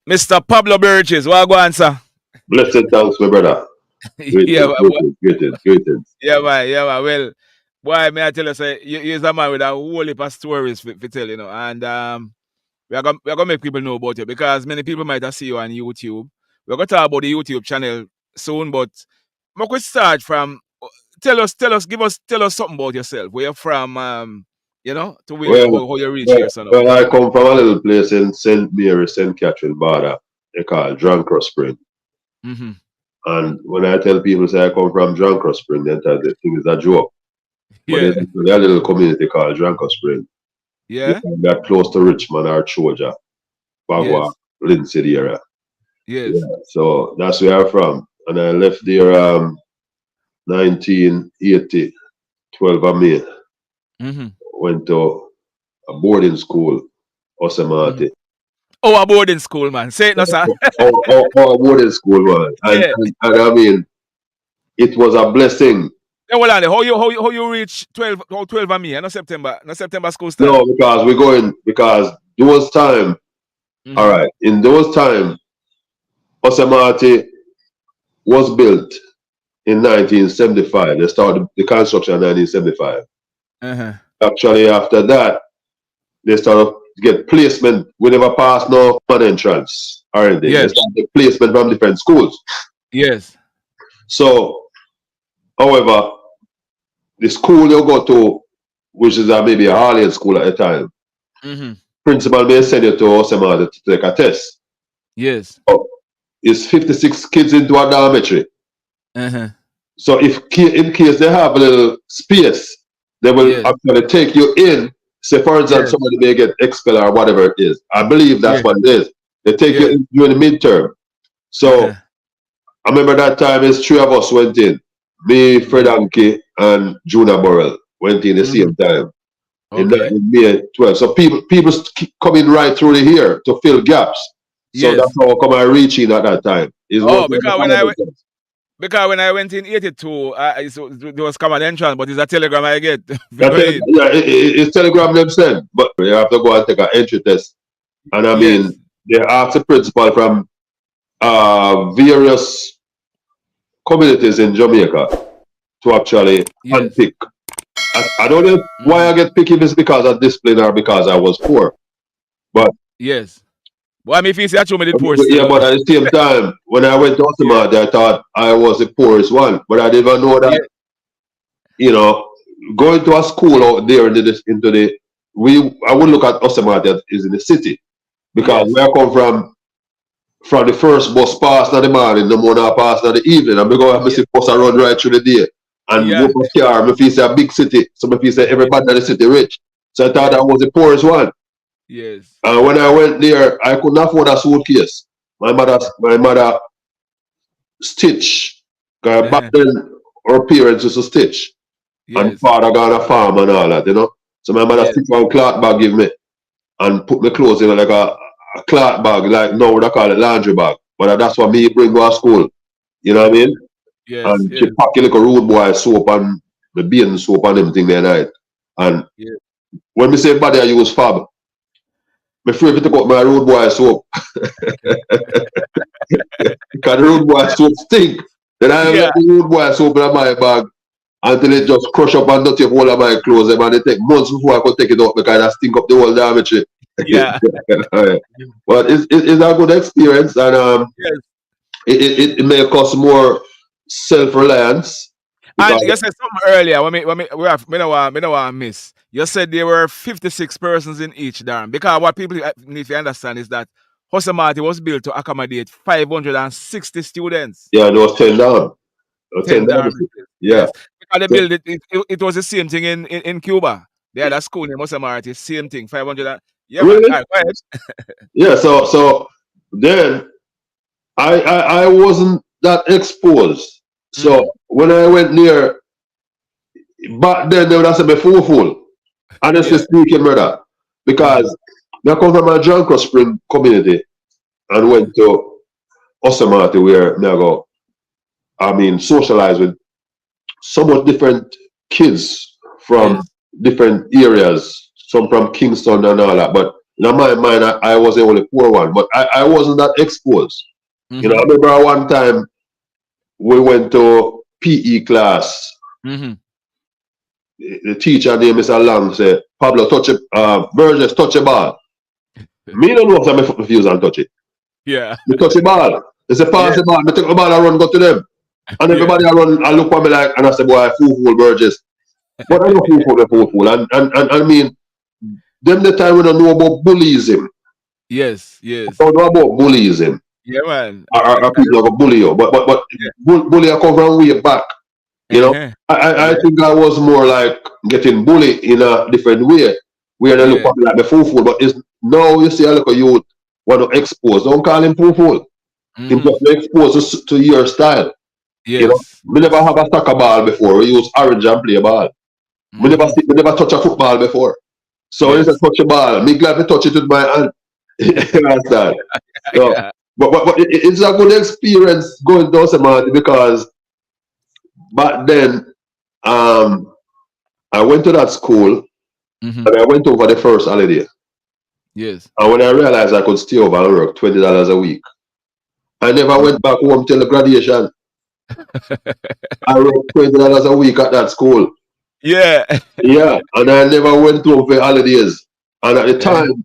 Mr. Pablo Burgess, what go on, sir? Blessed thanks, my brother. yeah, Greetings, greetings, greetings, greetings. yeah, man. Well, boy, may I tell you, say, you're a man with a whole heap of stories for tell, and we are gonna make people know about you because many people might have seen you on YouTube. We're gonna talk about the YouTube channel soon, but we could start from tell us something about yourself. Where you're from, to where Well, how you reach well, here, son. well, I come from a little place in St. Mary, St. Catherine border. They call Drunkard Spring. Mm-hmm. And when I tell people say I come from Drunkard Spring, they think it's a joke. But there's Yeah, a little community called Drunkard Spring. You yeah, can get close to Richmond or Choja, Bagua, yes, Lindsay area. Yeah. yes. So that's where I'm from. And I left there 1980, 12 of May. Mm-hmm. Went to a boarding school, Mm-hmm. Osamati. Oh, a boarding school, man. Say it, no, sir. Or boarding school, man. yeah. And I mean, it was a blessing. Then hold on, how you reach 12 or 12 of me? No September. No September school start. No, because we're going, because those time, all Mm-hmm. right, in those time, Osamati was built in 1975. They started the construction in 1975. Uh-huh. Actually, after that, they started to get placement. We never passed no common entrance or anything. They Yes. started get placement from different schools. Yes. So, however, the school you go to, which is maybe a Harley school at the time, Mm-hmm. principal may send you to Osamada to take a test. Yes. Oh, it's 56 kids into a dormitory. Uh-huh. So if in case they have a little space, they will Yes. actually take you in. Say, for Yes. example, somebody may get expelled or whatever it is. I believe that's Yes. what it is. They take you Yes. in during the midterm. So Uh-huh. I remember that time is three of us went in. Me, Fred Anke, and Juna Burrell went in the Mm-hmm. same time Okay. in May 12. So people keep coming right through the here to fill gaps. So that's Yes. how come I reach in at that time. It Oh, was like a because when I went in 82, there was common entrance, but it's a telegram I get. We go that in. yeah, it's Telegram them send, but you have to go and take an entry test. And I mean, Yes. they ask the principal from various communities in Jamaica to actually Yes. unpick. I don't know why Mm-hmm. I get picky if it's because of discipline or because I was poor. But Yes. Well, I mean, if you see that, you made it poor still, yeah, but at the same time, when I went to yeah. Osamad, I thought I was the poorest one. But I didn't even know Yeah. that, you know, going to a school out there into the I would look at Osamad as is in the city. Because Yes. where I come from the first bus pass in the morning, the morning pass in the evening, and because I Yeah. see bus I run right through the day. And go Yeah. for car, I feel say a big city. So I feel say everybody in the city rich. So I thought I Yes. was the poorest one. Yes. And when I went there, I couldn't afford a suitcase. My mother stitch. Because back Uh-huh. then her parents used to stitch. And Yes. father got a farm and all that. So my mother Yes. stitch one cloth bag give me and put my clothes in like a cloth bag, like now they call it laundry bag. But that's what me bring to school. You know what I mean? Yes. And she Yes. pack a little rude boy soap and the bathing soap and everything that night. And Yes. when me say body I use fab, me afraid to take out my rude boy soap. Because the rude boy soap stink. Then I have Yeah. the rude boy soap in my bag until it just crush up and dirty up all of my clothes. And it take months before I could take it out because I stink up the whole dormitory. Yeah. But it's a good experience and Yes. it make us more self-reliance And because you said something earlier we have me know what I miss. You said there were 56 persons in each dorm. Because what people need to understand is that Hosamati was built to accommodate 560 students. yeah, there was 10 down. 10 10 down. dormitories. Yeah. Yes. Because they So, built it was the same thing in Cuba. They had a school in Hosamati, same thing, 500. Yeah, man. really? All right, go ahead. Yeah, so then I wasn't that exposed. Mm, So when I went near back then they would have said me fool. Honestly yeah. speaking, brother. Uh-huh. Because I come from a John Spring community and Uh-huh. went to Osamati where me I go, I mean, socialize with so much different kids from Yes. different areas, some from Kingston and all that. But in my mind, I was the only poor one, but I wasn't that exposed. You know, I remember one time we went to PE class. The teacher named Mr. Lang said, Pablo, touch it, Burgess, touch a ball. Me don't know if I'm refuse and touch it. Yeah. Me touch the ball. They say, pass the ball. Me take the ball and run, go to them. And everybody I run and look at me like, and I say, boy, fool, Burgess. But I know fool. And I mean, them the time we don't know about bullyism. Yes. I don't know about bullyism. Yeah, man. Or people that bully you. But bully are come from way back. You know, I think I was more like getting bullied in a different way. Where they look at me like the fool. But it's now you see a little youth want to expose. Don't call him fool. Him just expose to your style. Yes. You know, we never have a soccer ball before. We use orange and play a ball. We never touch a football before. So when you touch a ball, me glad to touch it with my hand. You understand? So, but it's a good experience going to Osamati because back then I went to that school and I went over the first holiday. Yes. And when I realized I could stay over and work $20 a week, I never went back home till the graduation. I worked $20 a week at that school. Yeah. Yeah, and I never went home for holidays. And at the time,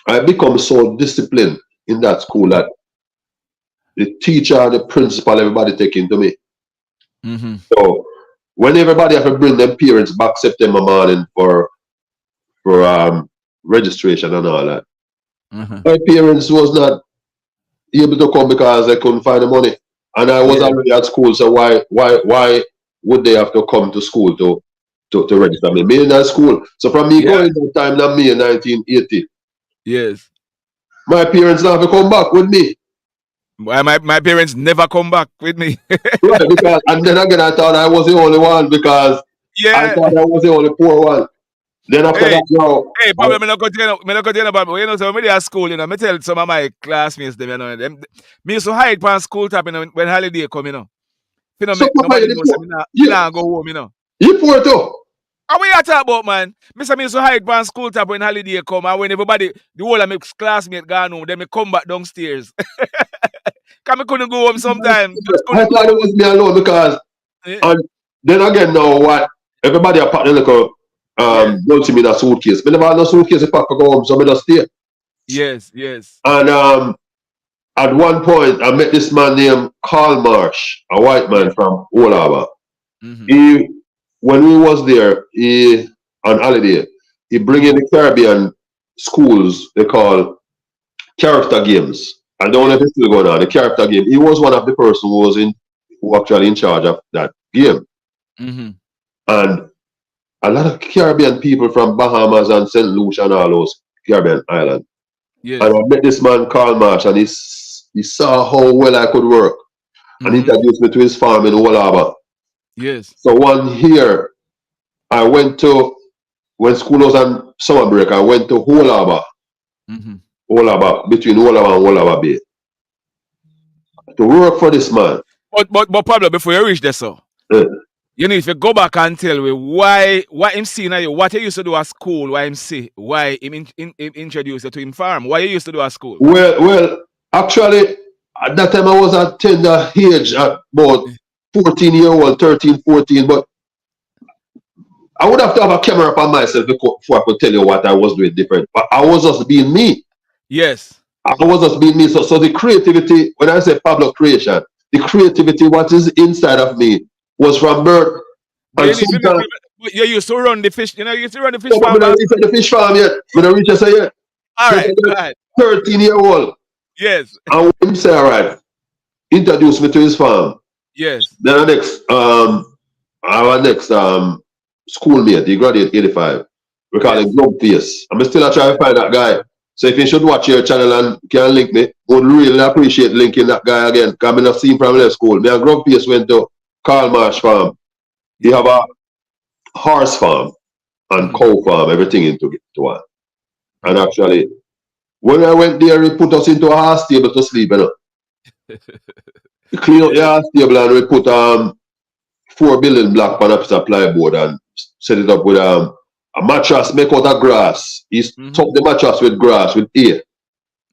I become so disciplined in that school that the teacher, the principal, everybody taking to me. So when everybody have to bring their parents back September morning for registration and all that, my parents was not able to come because they couldn't find the money. And I was already at school, so why would they have to come to school to register me? Me in that school. So from me going that time, that me in 1980. Yes. My parents now have to come back with me. My parents never come back with me. Right, because and then again I thought I was the only one because I thought I was the only poor one. Then after that, yo. Hey, Pablo, me not continue about you know, so when they at school, you know, me tell some of my classmates them, you know, them me used to hide from school top, you know, when holiday come, you know. You know, So nobody knows me nah go home, you know. You poor too. How we are talking about, man? Me used to hide from school top when holiday come, and when everybody, the whole of my classmate gone home, then me come back downstairs. Cause me couldn't go home sometimes. I thought it was me alone because and then again now what everybody are packing like a don't see me in a suitcase. Me never had no suitcase to pack to go home, so me just stay. Yes. And at one point I met this man named Carl Marsh, a white man from Olava. When we was there, on holiday, he bring in the Caribbean schools they call character games. I don't know if it's still going on. The character game. He was one of the person who actually in charge of that game. And a lot of Caribbean people from Bahamas and St. Lucia and all those Caribbean islands. And I met this man Carl Marsh, and he saw how well I could work, and introduced me to his farm in Olaba. Yes. So one year, I went to when school was on summer break. I went to Olaba. Olaba, between Olaba and Olaba Bay, to work for this man. But Pablo, before you reach there, so you need to go back and tell me why him see now you, what he used to do at school, why him him introduce you to him farm, why he used to do at school. Well, actually, at that time I was at tender age, at about 14-year-old, 13, 14, but I would have to have a camera upon myself before I could tell you what I was doing different. But I was just being me. Yes. I was just being me. So the creativity, when I say Pablo creation, the creativity, what is inside of me, was from birth. And you used to run the fish, you know, you used to run the fish farm. I don't reach the fish farm yet. I don't reach yet. All right. 13-year-old. Yes. And when him say, all right, introduce me to his farm. Yes. Then our next schoolmate, he graduated 85. We call him Globe Face. I'm still trying to find that guy. So if you should watch your channel and can link me, would really appreciate linking that guy again. Because I have seen from left school. Me and Globe Face went to Carl Marsh farm. He have a horse farm and cow farm, everything into one. And actually, when I went there, he put us into a horse stable to sleep, you know. We clean up the horse stable and we put 4 building block on a piece of plywood and set it up with a a mattress make out of grass. He top the mattress with grass, with air.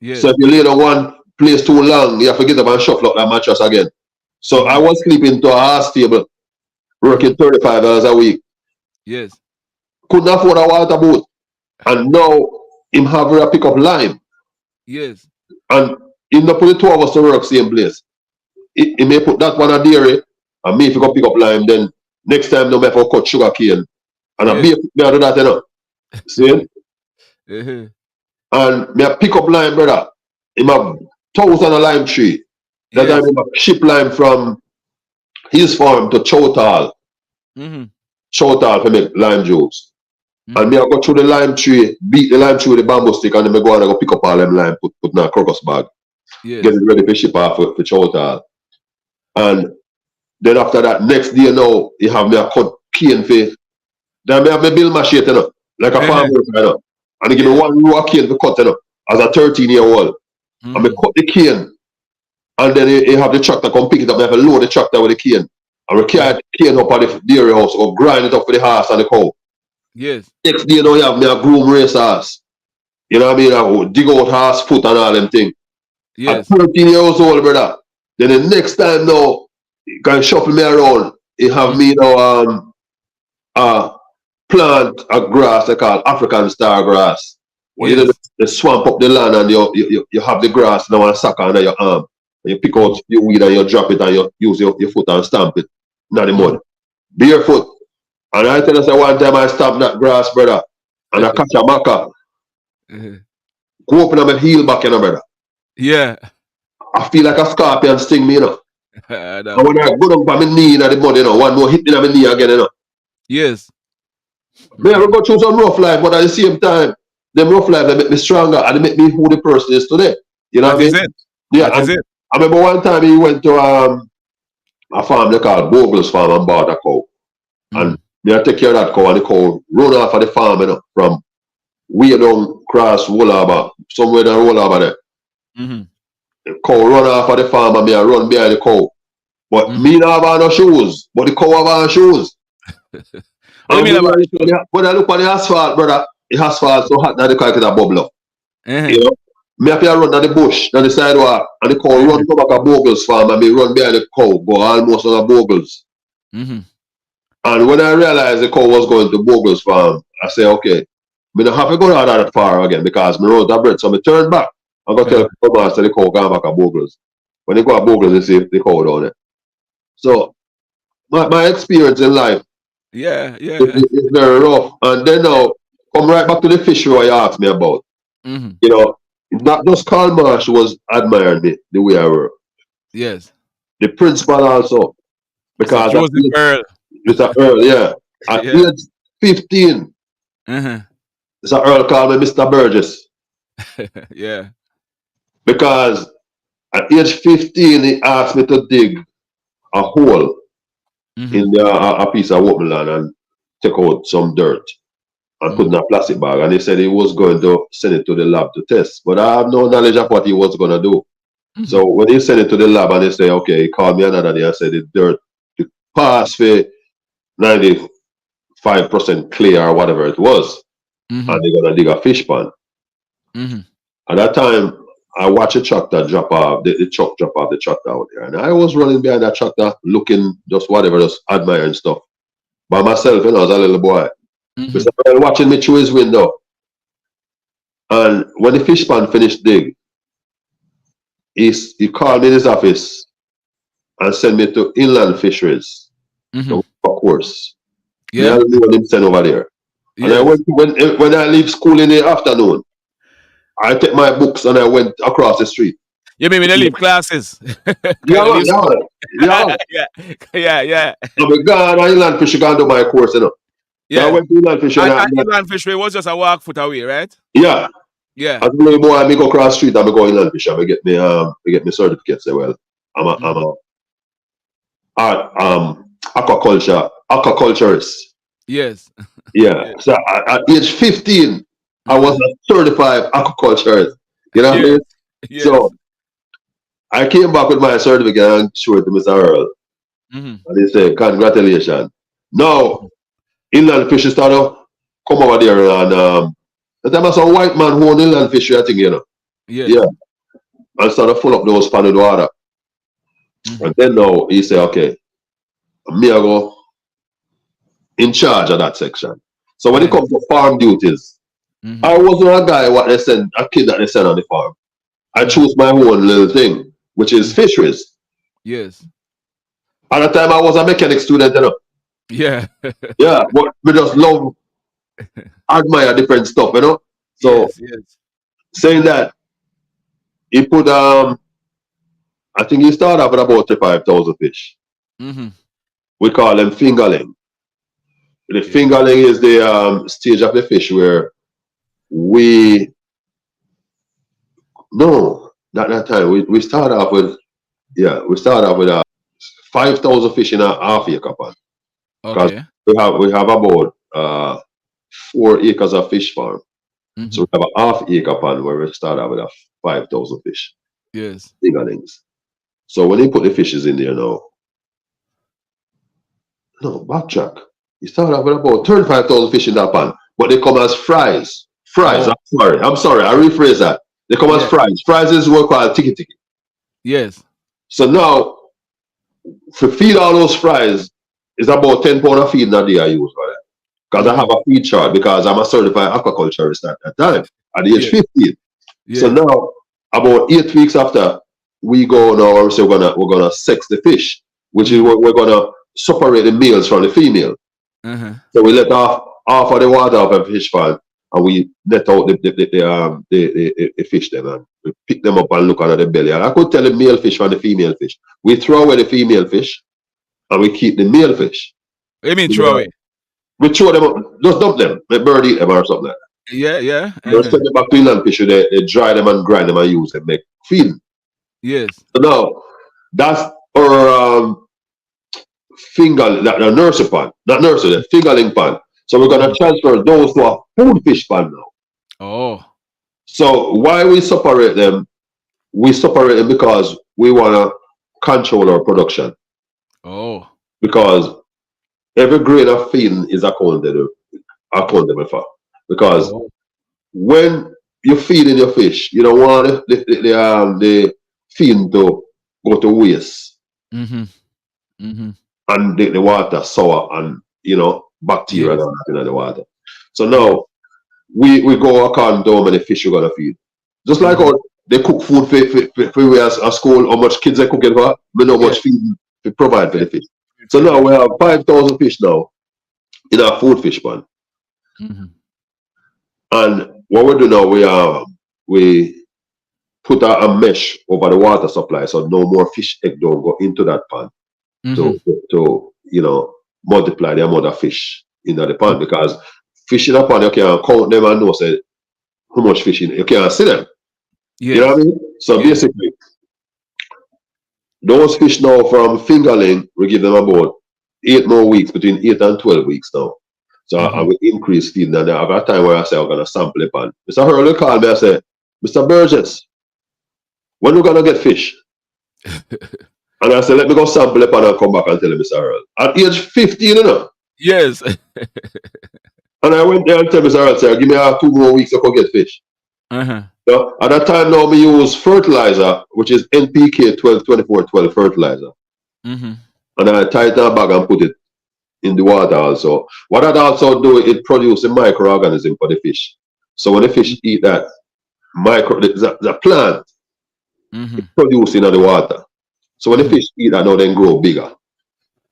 Yes. So if you lay down one place too long, you have to get up and shuffle up that mattress again. So I was sleeping to a house table, working $35 a week. Yes. Couldn't afford a water boat. And now him have a pick up lime. Yes. And him not put the two of us to work same place. He may put that one a dairy and me if you go pick up lime, then next time no may have to cut sugar cane. And I be me I do that, you know. See? And me I pick up lime, brother. Him have 1,000 of lime tree. That time him ship lime from his farm to Chowtal. Chowtal to make lime juice. And me I go through the lime tree, beat the lime tree with the bamboo stick, and then I go and I go pick up all them lime, put in a crocus bag. Get it ready for ship off for Chowtal. And then after that, next day now, you have me a cut cane for. Then me have me build machete, you know, like a farm worker, you know. And they give me one row of cane to cut, you know, as a 13-year-old. And me cut the cane. And then you have the tractor come pick it up. I have to load the tractor with the cane. And we carry the cane up at the dairy house or grind it up for the horse and the cow. Yes. Next day now you have me a groom race horse. You know what I mean? I go dig out horse foot and all them things. Yes. At 13 years old, brother. Then the next time now, you can shuffle me around. You have me now plant a grass they call African star grass. Well, you know, they swamp up the land and you have the grass now and sack under your arm. And you pick out your weed and you drop it and you use your foot and stamp it. Not the mud. Barefoot. And I tell you, say one time I stamped that grass, brother, and I catch a maca. Go up in my heel back, you know, brother. Yeah. I feel like a scorpion sting me, you know. And when I go down by my knee in the mud, you know, one more hit me on my knee again, you know. Yes. Me I go through some rough life, but at the same time, them rough life they make me stronger and they make me who the person is today. You know what I mean? Yeah, and I remember one time he went to a farm they call Bogle's farm and bought a cow. And me I take care of that cow and the cow run off of the farm, you know, from way down across Woolaba, somewhere down Woolaba there. The cow run off of the farm and me I run behind the cow. But me not have no shoes, but the cow have shoes. What do you mean about when I look on the asphalt, brother, the asphalt so hot that the car can bubble up. You know? Me have to run down the bush, down the sidewalk, and the cow run come back a Bogle's farm and me run behind the cow, go almost on a Bogle's. And when I realized the cow was going to Bogle's farm, I say, okay, me don't have to go down that far again because me rode that bread. So me turn back. I'm going to tell the master the cow going back at Bogle's. When they go at Bogle's, they see the cow down there. So my experience in life, it's very rough. And then now, come right back to the fishery you asked me about. You know, not just Karl Marsh was admiring me the way I work. Yes. The principal also. Because it's a Earl, yeah. At age 15, it's a Earl called me Mr. Burgess. Yeah. Because at age 15, he asked me to dig a hole in a piece of open land and take out some dirt and put in a plastic bag. And he said he was going to send it to the lab to test. But I have no knowledge of what he was going to do. So when he sent it to the lab and they say, okay, he called me another day and said the dirt passed for 95% clear or whatever it was. And they're going to dig a fish pond. At that time, I watched a tractor drop off, the truck drop off the tractor out there. And I was running behind that tractor, looking just whatever, just admiring stuff. By myself, you know, as a little boy. So I was watching me through his window. And when the fish pond finished dig, he called me in his office and sent me to inland fisheries, of course. Yeah. I don't know what him sent over there. And I went when I leave school in the afternoon, I take my books and I went across the street. You mean when you leave classes? Yeah. I'm gone to inland fishery, gone to my course, you know. Yeah. So I went to inland fishery. And inland fishery was just a walk foot away, right? Yeah. Yeah. As a little boy, I go across the street and I go inland fishery. I get me certificates. Well, I'm a aquaculturist. Yes. Yeah. So at age 15, I was a certified aquaculturist. You know what I mean? Yes. So I came back with my certificate and showed it to Mr. Earl. And he said, congratulations. Now, inland fishery started come over there and the time I saw a white man who owned the land fishery, I think, Yes. Yeah. And started full up those pan with water. Mm-hmm. And then now he say, okay, me I go in charge of that section. So when it Yes. comes to farm duties, Mm-hmm. I wasn't a guy what they send a kid that they send on the farm. I choose my own little thing, which is fisheries. Yes. At the time I was a mechanic student, Yeah. Yeah, but we just love admire different stuff, So Yes. Yes. saying that he put I think he started off with about 35,000 fish. Mm-hmm. We call them fingerling. The Yes. fingerling is the stage of the fish where we no, not that time. We start off with we start off with 5,000 fish in a half acre pond. Because Okay. we have about 4 acres of fish farm. Mm-hmm. So we have a half acre pond where we start out with a 5,000 fish, Yes. fingerlings. So when they put the fishes in there now, no, backtrack. You start off with about 35,000 fish in that pond, but they come as fries. Fries, Oh. I'm sorry, I rephrase that. They come as Yeah. fries. Fries is what we call tiki tiki. Yes. So now, to feed all those fries, it's about 10 pounds of feed in a day I use for that. Because I have a feed chart because I'm a certified aquaculturist at that time, at the age Yes. 15. So Yes. now, about 8 weeks after, we go now and say we're gonna sex the fish, which is we're gonna separate the males from the female. Uh-huh. So we let off half of the water off of the fish pond and we let out the fish then and we pick them up and look under the belly. And I could tell the male fish from the female fish. We throw away the female fish and we keep the male fish. What do you mean You throw know, away? we throw them up, just dump them, let bird eat them or something like that. Yeah. Yeah. You know, Uh-huh. send them back to inland fish, they dry them and grind them and use them, make feed. Yes. So now, that's our the nursery pond, not nursery, the fingerling pond. So we're gonna transfer those to a food fish pond now. Oh. So why we separate them? We separate them because we wanna control our production. Oh. Because every grain of feeding is accountable for. Because Oh. when you're feeding your fish, you don't want the feeding to go to waste Mm-hmm. Mm-hmm. and the water sour and bacteria and Yes. all that in the water. So Yes. now we go according to how many fish you're gonna feed. Just like Mm-hmm. how they cook food for we as a school, how much kids they cook it for, we know how Yes. much feed we provide for Yes. the fish. So now Correct. we have 5,000 fish now in our food fish pond. Mm-hmm. And what we do now, we put a mesh over the water supply so no more fish egg don't go into that pond Mm-hmm. to multiply the amount of fish in the pond because fish in a pond you can't count them and know say how much fish in you can't see them. You know what I Yes. mean? So Yes. basically those fish now from fingerling we give them about 8 more weeks, between 8 and 12 weeks now. So I Mm-hmm. will increase feeding and I got time where I say I'm gonna sample the pond. Mr. Hurley called me and say, Mr. Burgess, when we gonna get fish? And I said, let me go sample the pan and come back and tell him, Mr. Earl. At age 15, Yes. And I went there and tell Mr. Earl, say, give me 2 more weeks to go get fish. Uh-huh. At that time now, we use fertilizer, which is NPK 12-24-12 fertilizer. Mm-hmm. And I tie it in a bag and put it in the water also. What that also do, it produces a microorganism for the fish. So when the fish eat that the plant, Mm-hmm. produce in the water. So when the Mm-hmm. fish eat that now, then grow bigger.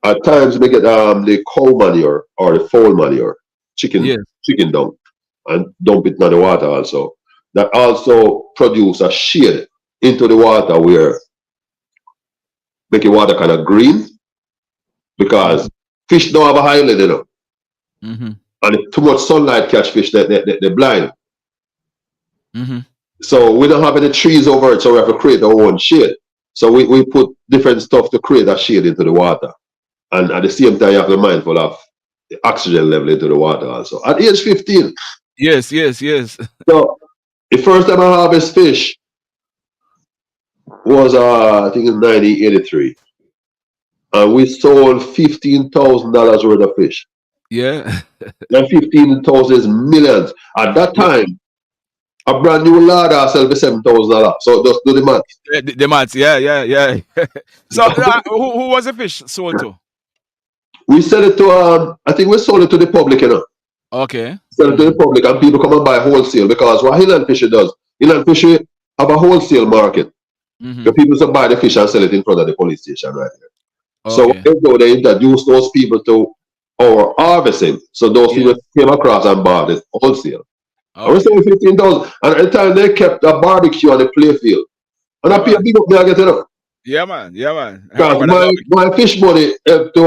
At times we get the cow manure or the fowl manure, chicken Yes. chicken dung, and dump it in the water also. That also produce a shade into the water where make the water kind of green because fish don't have a eyelid, Mm-hmm. and if too much sunlight catch fish, they blind. Mm-hmm. So we don't have any trees over it, so we have to create our own shade. So we put different stuff to create a shade into the water. And at the same time, you have to be mindful of the oxygen level into the water also. At age 15. Yes. Yes. Yes. So the first time I harvest fish was I think in 1983. And we sold $15,000 worth of fish. Yeah. And 15,000 is millions. At that Yeah. time, a brand new Lada sell for $7,000. So just do the math. The mats. Yeah, yeah, yeah. So who was the fish sold to? We sell it to I think we sold it to the public, you know. Okay. Sell it to the public and people come and buy wholesale because what Inland Fishery does, Inland Fishery have a wholesale market. The people just buy the fish and sell it in front of the police station right here. So Okay. they introduce those people to our harvesting. So those Yeah. people came across and bought it wholesale. I was Okay. selling 15,000. And at the time they kept a barbecue on the playfield. And I Yeah, pay a man. big up there, I get it up. Yeah, man. Yeah, man. I Because remember that barbecue. my fish money helped to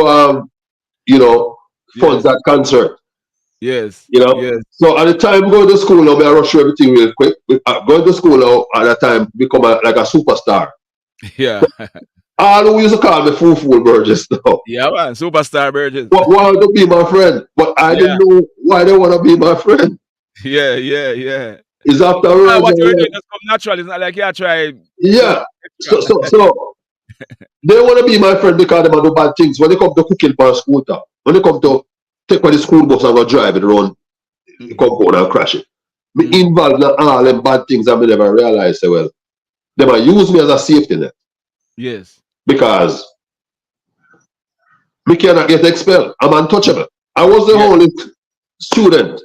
you know, fund Yes. that concert. Yes. You know. Yes. So at the time going to school now, I rush through everything real quick. Going to school now at that time become like a superstar. Yeah. All who used to call me Foo Burgess now. Yeah, man. Superstar Burgess. Wanted to be my friend, but I Yeah. didn't know why they want to be my friend. Yeah. Yeah. Yeah. It's Ah, afterwards. what you were doing just come natural. It's not like you try Yeah. something extra. So they want to be my friend because they do bad things. When they come to cooking for a scooter, when they come to take on the school bus and go drive it around the compound and crash it. Me involved in all them bad things and me never realize say, well, they might use me as a safety net Yes. because me cannot get expelled. I'm untouchable. I was the Yeah. only student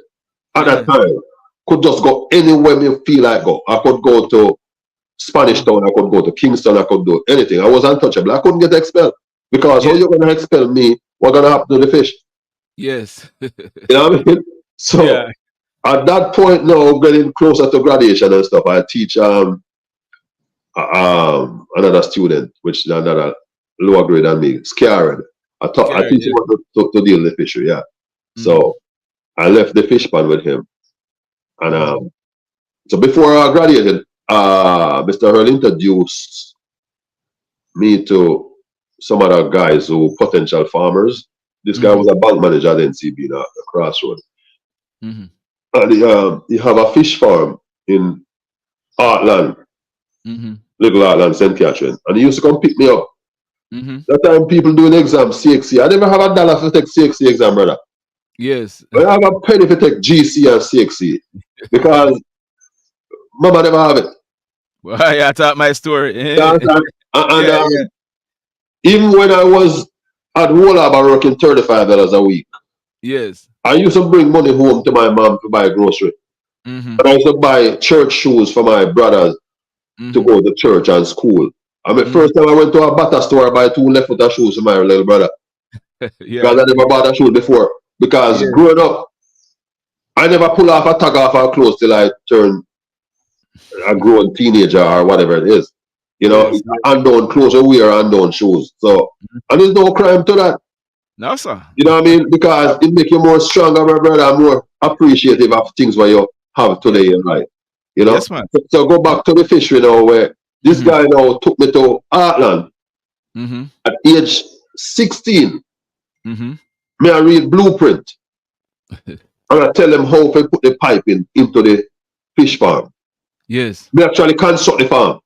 at Yeah. that time. Could just go anywhere me feel like go. I could go to Spanish Town, I could go to Kingston, I could do anything. I was untouchable. I couldn't get expelled. Because how Yeah. you gonna expel me? What gonna happen to the fish? Yes. You know what I mean? So Yeah. at that point now, getting closer to graduation and stuff, I teach another student, which is another lower grade than me, scared. I Scared. teach him Yeah. how to deal with the fishery, yeah. So I left the fish pond with him. And so before I graduated, Mr. Hurl introduced me to some other guys who potential farmers. This guy was a bank manager at NCB at the crossroad. And he have a fish farm in Heartland, Little Heartland, St. Catherine. And he used to come pick me up. That time people doing exams, CXC. I never have a dollar to take CXC exam, brother. Yes. But I have a penny to take GC and CXC. Because mama never have it. Well, I thought my story. And even when I was at Woolaba working $35 a week, yes. I used to bring money home to my mom to buy grocery. And I used to buy church shoes for my brothers to go to church and school. I mean, first time I went to a Bata store, I buy 2 left-footer shoes for my little brother. Because I never bought a shoe before. Because growing up, I never pull off a tag off our clothes till I turn a grown teenager or whatever it is. You know, unknown clothes or wear unknown shoes. So, and there's no crime to that. No, sir. You know what I mean? Because it make you more stronger, my brother, and more appreciative of things what you have today in life. You know? Yes, man. So go back to the fishery now where this guy now took me to Heartland at age 16. Me I read blueprint. And I tell them how to put the pipe into the fish farm. Yes. Me actually construct the farm.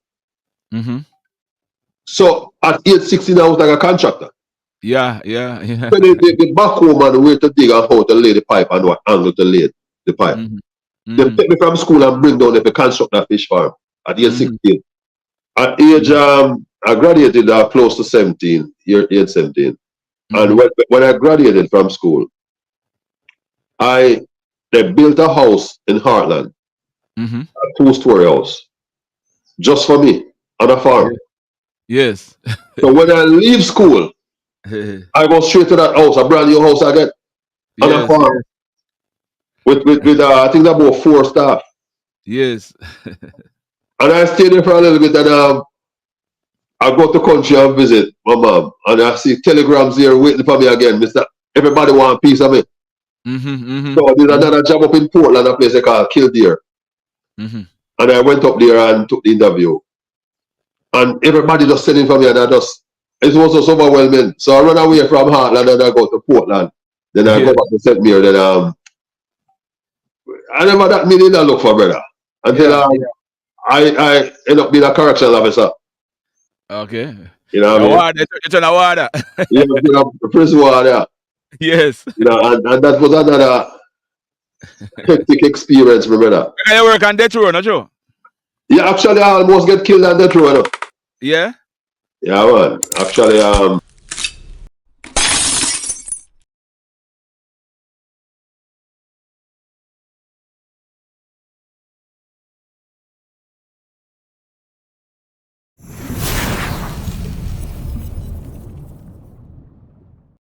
So at age 16 I was like a contractor. Yeah. So the backhoe man where to dig and how to lay the pipe and what angle to lay the pipe. They take me from school and bring down to construct that fish farm at age 16. At age I graduated close to 17, age 17. And when I graduated from school, they built a house in Heartland, a 2-story house, just for me on a farm. Yes. So when I leave school, I go straight to that house, a brand new house I get on a farm. With I think about 4 staff. Yes. And I stayed there for a little bit and I go to country and visit my mom. And I see telegrams here waiting for me again. Mr. Everybody want a piece of me. So there's another job up in Portland, a place they call Kildare. And I went up there and took the interview. And everybody just sending for me and it was just overwhelming. So I run away from Heartland and I go to Portland. Then I go back to St. Mary. Then I never that meaning I look for, brother. Until I end up being a correctional officer. Okay. You know what I mean? You're trying to water. Yeah, a prison warder. Yes. You know, and that was another hectic experience, my brother. You work on death row, not you? Yeah, actually, I almost get killed on that road. Yeah. Yeah, man. Actually,